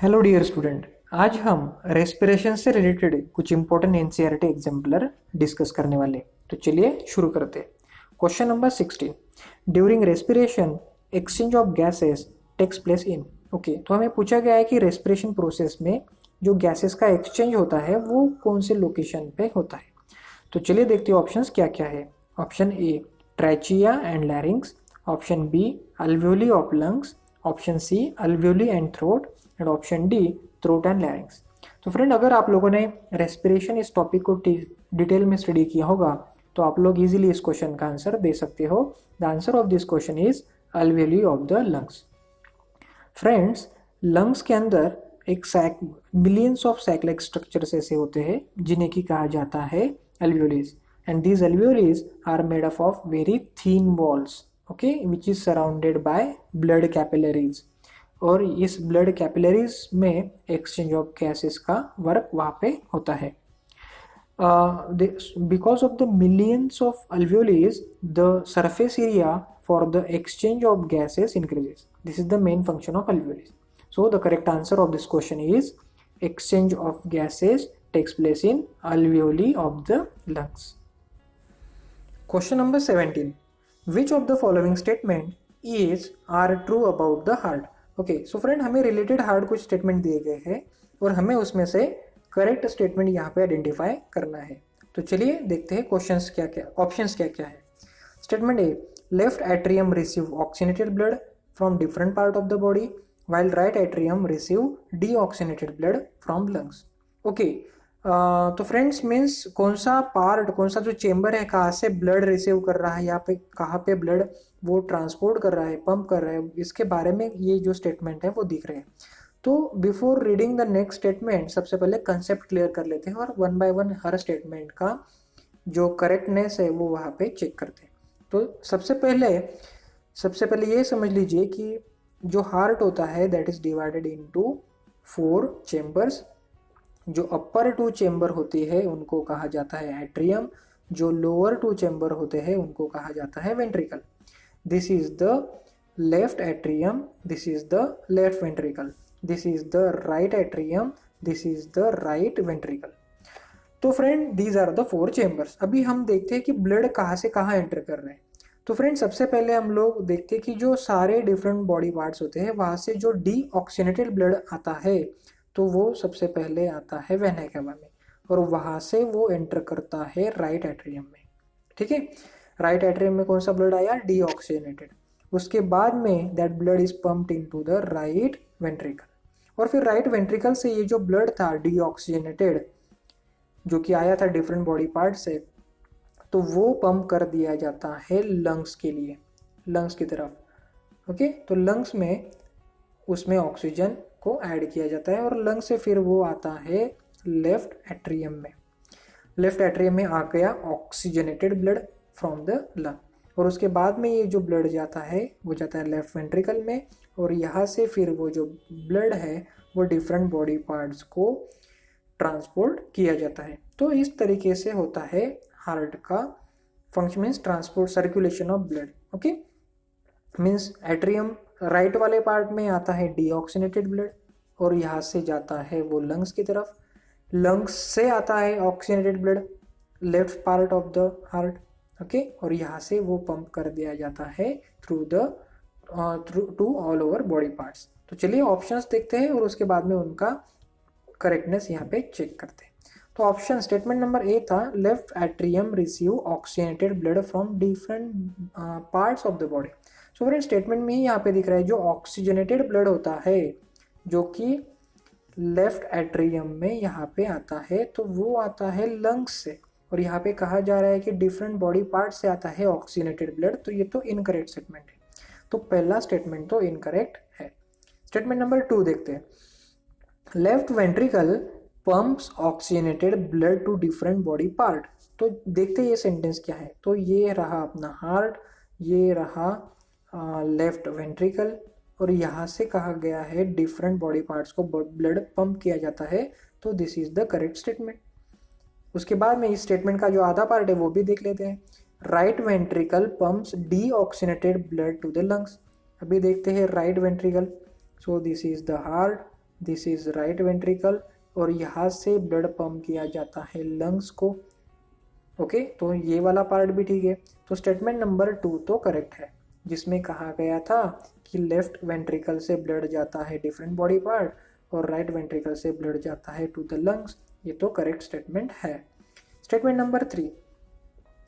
Hello dear student. आज हम respiration से रिलेटेड कुछ इंपॉर्टेंट एनसीईआरटी एग्जाम्पलर डिस्कस करने वाले। तो चलिए शुरू करते हैं। Question number 16, during respiration exchange of gases takes place in. Okay, तो हमें पूछा गया है कि रेस्पिरेशन प्रोसेस में जो गैसेस का एक्सचेंज होता है वो कौन से लोकेशन पे होता है। तो चलिए देखते हैं ऑप्शंस क्या क्या है। Option A trachea and larynx, option B alveoli of lungs, option C alveoli and throat and option D throat and larynx. तो फ्रेंड, अगर आप लोगों ने रेस्पिरेशन इस टॉपिक को डिटेल में स्टडी किया होगा तो आप लोग इजीली इस क्वेश्चन का आंसर दे सकते हो। The answer of this question is alveoli of the lungs. Friends, lungs के अंदर एक sac millions of sac structures ऐसे होते हैं जिन्हें की कहा जाता है alveoles, and these alveoles are made up of very thin walls, okay, which is surrounded by blood capillaries। और इस ब्लड कैपिलरीज में एक्सचेंज ऑफ गैसेस का वर्क वहाँ पे होता है। Because of the millions of alveoles, the surface area for the exchange of gases increases. This is the main function of alveoles. So the correct answer of this question is exchange of gases takes place in alveoli of the lungs. Question number 17. Which of the following statement is are true about the heart? Okay, so friend, हमें related heart कुछ statement दिए गए हैं और हमें उसमें से correct statement यहाँ पे आइडेंटिफाई करना है। तो चलिए देखते हैं क्वेश्चंस क्या क्या, ऑप्शंस क्या क्या है। Statement A, left atrium receive oxygenated blood from different part of the body while right atrium receive deoxygenated blood from lungs। Okay, तो फ्रेंड्स मीन्स कौन सा पार्ट, कौन सा जो चेम्बर है, कहाँ से ब्लड रिसीव कर रहा है, यहाँ पे कहाँ पे ब्लड वो ट्रांसपोर्ट कर रहा है, पंप कर रहा है, इसके बारे में ये जो स्टेटमेंट है वो दिख रहे हैं। तो before reading the next statement सबसे पहले कंसेप्ट क्लियर कर लेते हैं और one by one her statement का जो करेक्टनेस है वो वहाँ पे चेक करते हैं। तो सबसे पहले ये समझ लीजिए कि जो हार्ट होता है that is divided into 4 chambers. जो अपर 2 चेम्बर होती है उनको कहा जाता है एट्रियम, जो लोअर 2 चेम्बर होते हैं उनको कहा जाता है ventricle. This is the left atrium, this is the left ventricle, this is the right atrium, this is the right ventricle. तो friend, these are the 4 chambers. अभी हम देखते हैं कि ब्लड कहाँ से कहाँ एंटर कर रहे हैं। तो फ्रेंड, सबसे पहले हम लोग देखते हैं कि जो सारे डिफरेंट बॉडी पार्ट्स होते हैं वहाँ से जो डीऑक्सीनेटेड ब्लड आता है तो वो सबसे पहले आता है वेना केवा में और वहाँ से वो एंटर करता है राइट एट्रियम में। ठीक है, राइट एट्रियम में कौन सा ब्लड आया, डीऑक्सीनेटेड। उसके बाद में that blood is pumped into the right ventricle और फिर राइट वेंट्रिकल से ये जो ब्लड था डीऑक्सीनेटेड जो कि आया था डिफरेंट बॉडी पार्ट से, तो वो पंप कर दिया जाता है लंग्स के लिए, लंग्स की तरफ। ओके, तो लंग्स में उसमें ऑक्सीजन को ऐड किया जाता है और लंग से फिर वो आता है लेफ्ट एट्रियम में। लेफ्ट एट्रियम में आ गया oxygenated blood from the lung और उसके बाद में ये जो ब्लड जाता है वो जाता है लेफ्ट वेंट्रिकल में और यहाँ से फिर वो जो ब्लड है वो डिफरेंट बॉडी पार्ट्स को ट्रांसपोर्ट किया जाता है। तो इस तरीके से होता है हार्ट का function, means transport circulation of blood. Okay, means atrium right वाले पार्ट में आता है डीऑक्सीनेटेड ब्लड और यहाँ से जाता है वो लंग्स की तरफ, लंग्स से आता है oxygenated blood left part of the heart. Okay, और यहाँ से वो पंप कर दिया जाता है through to all over body parts. तो चलिए ऑप्शंस देखते हैं और उसके बाद में उनका करेक्टनेस यहाँ पे चेक करते हैं। तो ऑप्शन स्टेटमेंट नंबर ए था, left atrium receive oxygenated blood from different parts of the body. So friend, statement में ही यहाँ पे दिख रहा है जो ऑक्सीजनेटेड ब्लड होता है जो कि लेफ्ट एट्रियम में यहाँ पे आता है तो वो आता है लंग्स से और यहाँ पे कहा जा रहा है कि डिफरेंट बॉडी पार्ट से आता है ऑक्सीजनेटेड ब्लड। तो ये तो इनकरेक्ट स्टेटमेंट है, तो पहला स्टेटमेंट तो इनकरेक्ट है। स्टेटमेंट नंबर 2 देखते हैं, left ventricle pumps oxygenated blood to different body part. तो देखते हैं ये सेंटेंस क्या है। तो ये रहा अपना हार्ट, ये रहा लेफ्ट वेंट्रिकल और यहाँ से कहा गया है डिफरेंट बॉडी पार्ट्स को ब्लड पंप किया जाता है। तो this is the correct statement. उसके बाद में इस स्टेटमेंट का जो आधा पार्ट है वो भी देख लेते हैं। Right ventricle pumps deoxygenated blood to the lungs. अभी देखते हैं right ventricle. So this is the heart, this is right ventricle और यहाँ से ब्लड पंप किया जाता है लंग्स को। ओके तो ये वाला पार्ट भी ठीक है। तो स्टेटमेंट नंबर 2 तो करेक्ट है, जिसमें कहा गया था कि लेफ्ट वेंट्रिकल से ब्लड जाता है डिफरेंट बॉडी पार्ट और राइट वेंट्रिकल से ब्लड जाता है टू द लंग्स। ये तो करेक्ट स्टेटमेंट है। Statement number 3,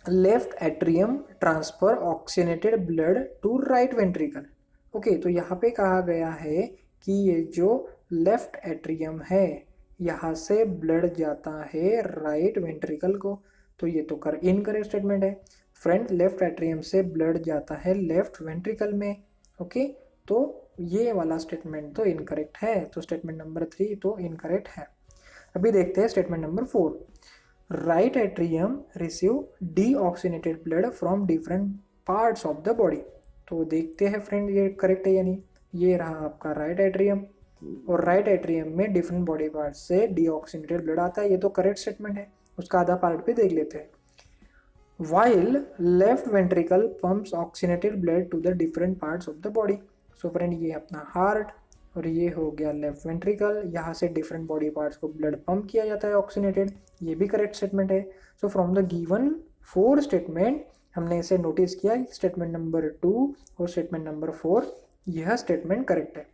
left atrium transfer oxygenated blood to right ventricle. Okay तो यहाँ पे कहा गया है कि ये जो लेफ्ट एट्रियम है यहाँ से ब्लड जाता है राइट वेंट्रिकल को, तो ये तो इनकरेक्ट स्टेटमेंट है। फ्रेंड लेफ्ट एट्रियम से ब्लड जाता है लेफ्ट वेंट्रिकल में। ओके तो ये वाला स्टेटमेंट तो इनकरेक्ट है, तो स्टेटमेंट नंबर 3 तो इनकरेक्ट है। अभी देखते हैं statement number 4, right atrium receive deoxygenated blood from different parts of the body. तो देखते हैं फ्रेंड ये करेक्ट है या नहीं। ये रहा आपका राइट एट्रियम और राइट एट्रियम में डिफरेंट बॉडी पार्ट्स से डीऑक्सीनेटेड ब्लड आता है, ये तो करेक्ट स्टेटमेंट है। उसका आधा पार्ट भी देख लेते हैं। While left ventricle pumps oxygenated blood to the different parts of the body. So friend ये अपना हार्ट और ये हो गया लेफ्ट वेंट्रिकल, यहाँ से डिफरेंट बॉडी पार्ट्स को ब्लड पंप किया जाता है ऑक्सीनेटेड, ये भी करेक्ट स्टेटमेंट है। So from the given 4 statement हमने इसे नोटिस किया, स्टेटमेंट नंबर 2 और स्टेटमेंट नंबर 4 यह स्टेटमेंट करेक्ट है।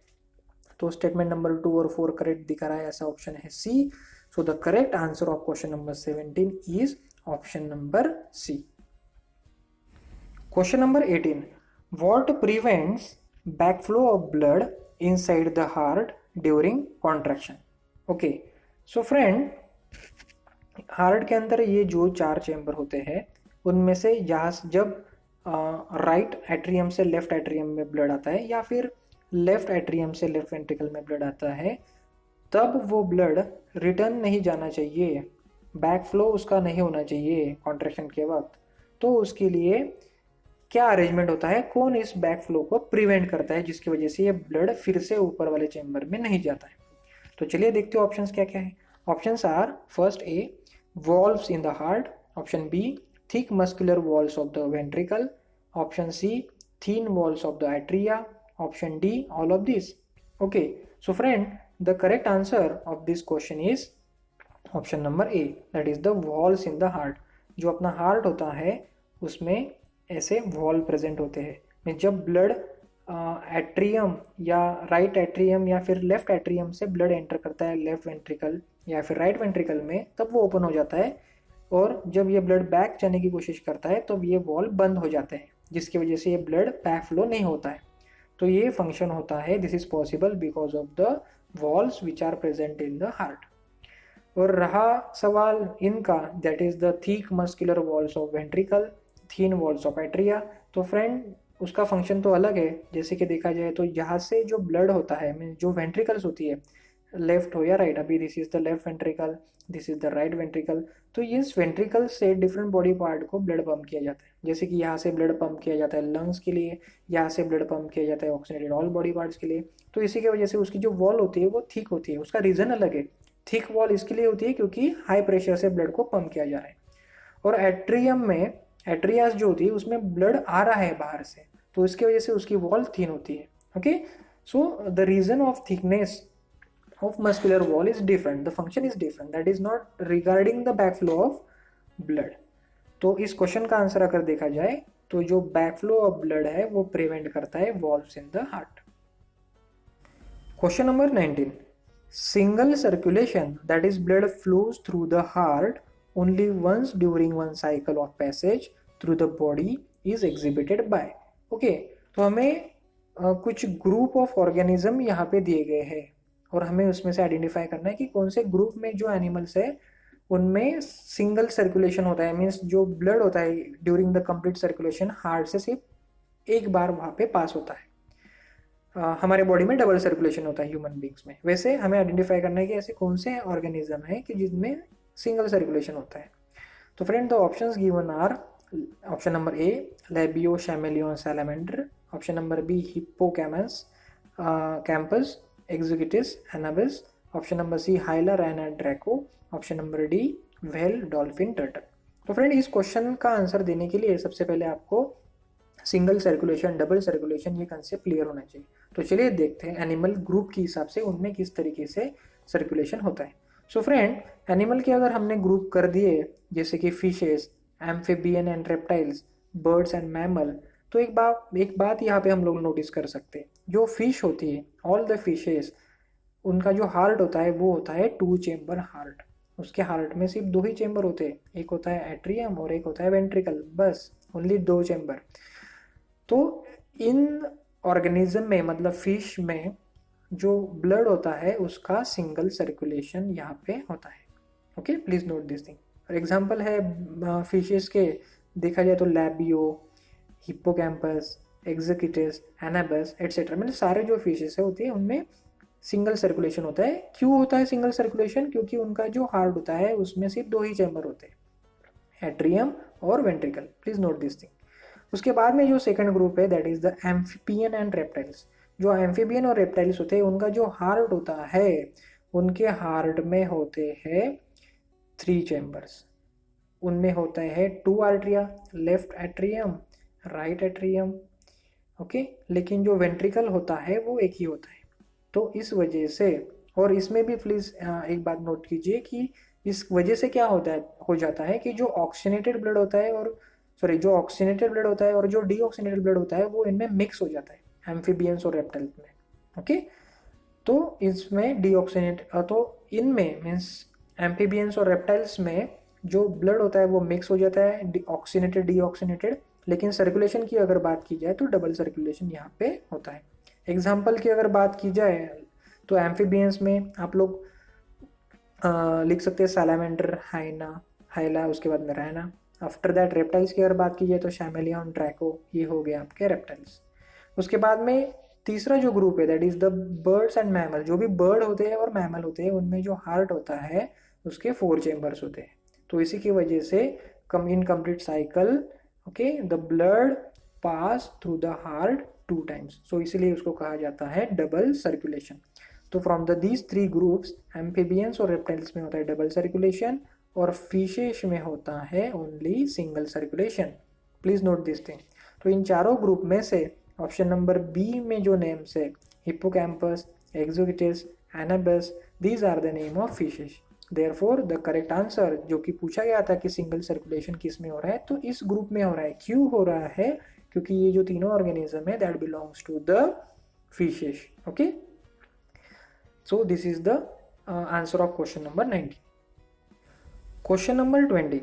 तो स्टेटमेंट नंबर 2 और 4 करेक्ट दिखा रहा है, ऐसा ऑप्शन है C. So the correct answer of question number 17 is option number C. Question number 18, what prevents backflow of blood inside the heart during contraction? Okay so friend heart के अंदर ये जो 4 चैम्बर होते हैं उनमें से यहाँ जब राइट एट्रियम से लेफ्ट एट्रियम में ब्लड आता है या फिर लेफ्ट एट्रियम से लेफ्ट वेंट्रिकल में ब्लड आता है, तब वो ब्लड रिटर्न नहीं जाना चाहिए, बैक फ्लो उसका नहीं होना चाहिए कॉन्ट्रैक्शन के वक्त। तो उसके लिए क्या अरेंजमेंट होता है, कौन इस बैक फ्लो को प्रिवेंट करता है जिसकी वजह से ये ब्लड फिर से ऊपर वाले चेंबर में नहीं जाता है। तो चलिए देखते हो ऑप्शंस क्या क्या है। Options are, first A valves in the heart, option B thick muscular walls of the ventricle, option C thin walls of the atria, option D all of this. Okay so friend the correct answer of this question is option number A, that is the walls in the heart. जो अपना heart होता है उसमें ऐसे wall present होते हैं। जब blood atrium या राइट एट्रियम या फिर लेफ्ट एट्रियम से ब्लड एंटर करता है लेफ्ट वेंट्रिकल या फिर राइट वेंट्रिकल में, तब वो ओपन हो जाता है और जब ये ब्लड बैक जाने की कोशिश करता है तो ये वॉल बंद हो जाते हैं, जिसकी वजह से ये ब्लड बैक फ्लो नहीं होता है। तो ये फंक्शन होता है, this is possible because of the walls which are present in the heart. और रहा सवाल इनका, that is the thick muscular walls of ventricle, thin walls of atria. तो फ्रेंड उसका फंक्शन तो अलग है। जैसे कि देखा जाए तो यहाँ से जो ब्लड होता है, मीन जो वेंट्रिकल्स होती है, लेफ्ट हो या राइट, अभी this is the left ventricle, this is the right ventricle, तो इस वेंट्रिकल से डिफरेंट बॉडी पार्ट को ब्लड पंप किया जाता है। जैसे कि यहाँ से ब्लड पंप किया जाता है लंग्स के लिए, यहाँ से ब्लड पंप किया जाता है ऑक्सीनेटेड ऑल बॉडी पार्ट्स के लिए। तो इसी की वजह से उसकी जो वॉल होती है वो थिक होती है। उसका रीजन अलग है, थिक वॉल इसके लिए होती है क्योंकि हाई प्रेशर से ब्लड को पंप किया जा रहा है। और एट्रियम में, एट्रियास जो होती है उसमें ब्लड आ रहा है बाहर से, तो इसकी वजह से उसकी वॉल थिन होती है। Okay so the reason of thickness of muscular wall is different, the function is different, that is not regarding the backflow of blood। तो इस क्वेश्चन का आंसर अगर देखा जाए तो जो बैकफ्लो ऑफ ब्लड है वो प्रिवेंट करता है valves in the heart. Question number 19, single circulation that is blood flows through the heart only once during one cycle of passage through the body is exhibited by. Okay तो हमें कुछ group of organism यहाँ पे दिए गए हैं और हमें उसमें से आइडेंटिफाई करना है कि कौन से ग्रुप में जो एनिमल्स है उनमें सिंगल सर्कुलेशन होता है, मीन्स जो ब्लड होता है during the complete circulation heart से सिर्फ एक बार वहाँ पे पास होता है। हमारे बॉडी में डबल सर्कुलेशन होता है ह्यूमन बींग्स में। वैसे हमें आइडेंटिफाई करना है कि ऐसे कौन से ऑर्गेनिज्म है कि जिनमें सिंगल सर्कुलेशन होता है। तो friend the options given are, option number A labeo chameleon salamander, option number B hippocampus campus executus annabis, option number C hyla rana draco, option number D whale dolphin turtle. तो friend इस question का answer देने के लिए सबसे पहले आपको single circulation, double circulation, ये कंसेप्ट क्लियर होना चाहिए। तो चलिए देखते हैं एनिमल ग्रुप के हिसाब से उनमें किस तरीके से सर्कुलेशन होता है। सो फ्रेंड, एनिमल के अगर हमने ग्रुप कर दिए जैसे कि fishes, amphibian and reptiles, birds and mammal, तो एक बात यहाँ पे हम लोग नोटिस कर सकते हैं। जो फिश होती है, ऑल द फिशेस, उनका जो हार्ट होता है वो होता है 2 चेम्बर हार्ट। उसके हार्ट में सिर्फ 2 ही चेम्बर होते हैं, एक होता है एट्रियम और एक होता है वेंट्रिकल, बस ओनली 2 चेम्बर। तो इन ऑर्गेनिज्म में, मतलब फिश में, जो ब्लड होता है उसका सिंगल सर्कुलेशन यहाँ पे होता है। Okay, please note this thing. For example है फिशेस के, देखा जाए तो लैबियो, हिप्पोकैम्पस, एक्जिकिटिस, एनाबस एटसेट्रा, मतलब सारे जो फिशेस है होती है उनमें सिंगल सर्कुलेशन होता है। क्यों होता है सिंगल सर्कुलेशन? क्योंकि उनका जो हार्ट होता है उसमें सिर्फ 2 ही चैम्बर होते हैं, एट्रियम और ventricle. Please note this thing. उसके बाद में जो सेकंड ग्रुप है that is the amphibian and reptiles. जो एम्फीबियन और रेप्टाइल्स होते हैं उनका जो हार्ट होता है, उनके हार्ट में होते हैं 3 चैम्बर्स। उनमें होता है 2 atria, left atrium, right atrium. Okay, लेकिन जो वेंट्रिकल होता है वो एक ही होता है। तो इस वजह से, और इसमें भी प्लीज एक बात नोट कीजिए कि इस वजह से क्या होता है, हो जाता है कि जो ऑक्सीनेटेड ब्लड होता है और सॉरी जो ऑक्सीनेटेड ब्लड होता है और जो डीऑक्सीनेटेड ब्लड होता है वो इनमें मिक्स हो जाता है एम्फीबियंस और रेप्टाइल्स में। ओके, तो इसमें डीऑक्सीनेट, तो इनमें मीन्स एम्फीबियंस और रेप्टाइल्स में जो ब्लड होता है वो मिक्स हो जाता है, ऑक्सीनेटेड डीऑक्सीनेटेड। लेकिन सर्कुलेशन की अगर बात की जाए तो डबल सर्कुलेशन यहाँ पे होता है। एग्जाम्पल की अगर बात की जाए तो एम्फीबियंस में आप लोग लिख सकते हैं सैलामेंडर, हाइना, हाइला, उसके बाद में रैना। आफ्टर दैट रेप्टाइल्स की अगर बात की जाए तो शैमेलियन, ड्रैको, ये हो गया आपके रेप्टाइल्स। उसके बाद में तीसरा जो ग्रुप है that is the birds and mammal. जो भी बर्ड होते हैं और मैमल होते हैं उनमें जो हार्ट होता है उसके 4 चेम्बर्स होते हैं। तो इसी की वजह से come in complete cycle, okay, the blood pass through the heart 2 times, so इसीलिए उसको कहा जाता है डबल सर्कुलेशन। तो from the these 3 groups, amphibians और रेप्टाइल्स में होता है डबल सर्कुलेशन और फिशेस में होता है only single circulation. Please note this thing. तो इन चारों ग्रुप में से ऑप्शन नंबर बी में जो नेम्स है, hippocampus, exocoetus, anabas, these are the name of fishes. Therefore the correct answer, जो कि पूछा गया था कि सिंगल सर्कुलेशन किस में हो रहा है, तो इस ग्रुप में हो रहा है। क्यों हो रहा है? क्योंकि ये जो तीनों ऑर्गेनिज्म है that belongs to the fishes. Okay, so this is the answer of question number 19. Question number 20.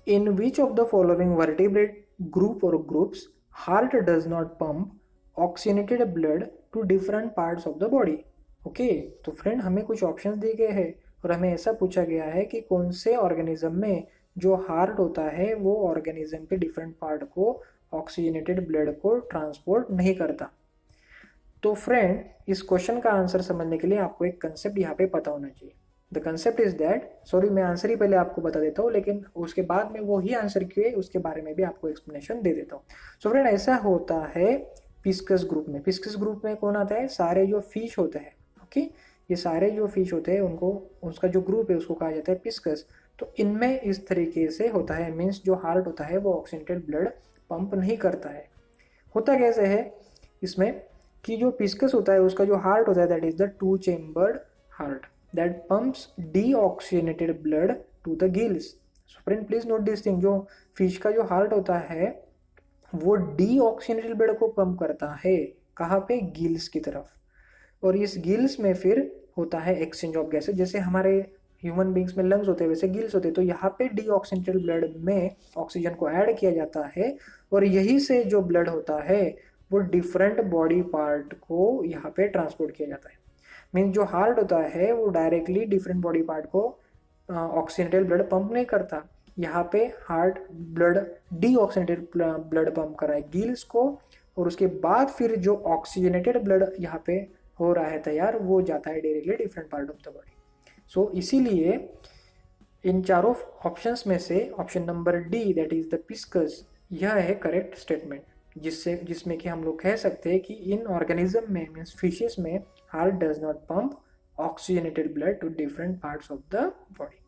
In which of the following vertebrate group or groups heart does not pump oxygenated blood to different parts of the body? Okay, तो friend हमें कुछ options दिए गए हैं और हमें ऐसा पूछा गया है कि कौन से ऑर्गेनिज्म में जो हार्ट होता है वो ऑर्गेनिज्म के डिफरेंट पार्ट को ऑक्सीजनेटेड ब्लड को ट्रांसपोर्ट नहीं करता। तो फ्रेंड, इस क्वेश्चन का आंसर समझने के लिए आपको एक कंसेप्ट यहाँ पे पता होना चाहिए। The concept is that, sorry मैं आंसर ही पहले आपको बता देता हूँ, लेकिन उसके बाद में वो ही आंसर क्यों है उसके बारे में भी आपको एक्सप्लेनेशन दे देता हूँ। सो फ्रेंड, ऐसा होता है पिस्कस ग्रुप में। पिस्कस ग्रुप में कौन आता है? सारे जो फिश होते हैं। ओके, ये सारे जो फिश होते हैं उनको, उसका जो ग्रुप है उसको कहा जाता है पिस्कस। तो इनमें इस तरीके से होता है, मीन्स जो हार्ट होता है वो ऑक्सीजनेटेड ब्लड पंप नहीं करता है। होता कैसे है इसमें कि जो पिस्कस होता है उसका जो हार्ट होता है that is the 2 chambered heart that pumps deoxygenated blood to the gills. So friend please note this thing, जो फिश का जो हार्ट होता है वो डीऑक्सीजनेटेड ब्लड को पंप करता है, कहाँ पे? गिल्स की तरफ। और इस गिल्स में फिर होता है एक्सचेंज ऑफ गैसेस। जैसे हमारे ह्यूमन बींग्स में लंग्स होते हैं वैसे गिल्स होते हैं। तो यहाँ पे डीऑक्सीजनेटेड ब्लड में ऑक्सीजन को ऐड किया जाता है और यही से जो ब्लड होता है वो डिफरेंट बॉडी पार्ट को यहाँ पे ट्रांसपोर्ट किया जाता है। मीन्स जो हार्ट होता है वो डायरेक्टली डिफरेंट बॉडी पार्ट को ऑक्सीजनेटेड ब्लड पंप नहीं करता। यहाँ पे heart blood deoxygenated blood pump कर रहा है गिल्स को, और उसके बाद फिर जो ऑक्सीजनेटेड ब्लड यहाँ पे हो रहा है तैयार वो जाता है directly different part of the body. So इसीलिए इन चारों ऑप्शंस में से option number D that is the pisces, यह है करेक्ट स्टेटमेंट, जिसमें कि हम लोग कह सकते हैं कि इन ऑर्गेनिज्म में मीन्स फिशेस में heart does not pump oxygenated blood to different parts of the body.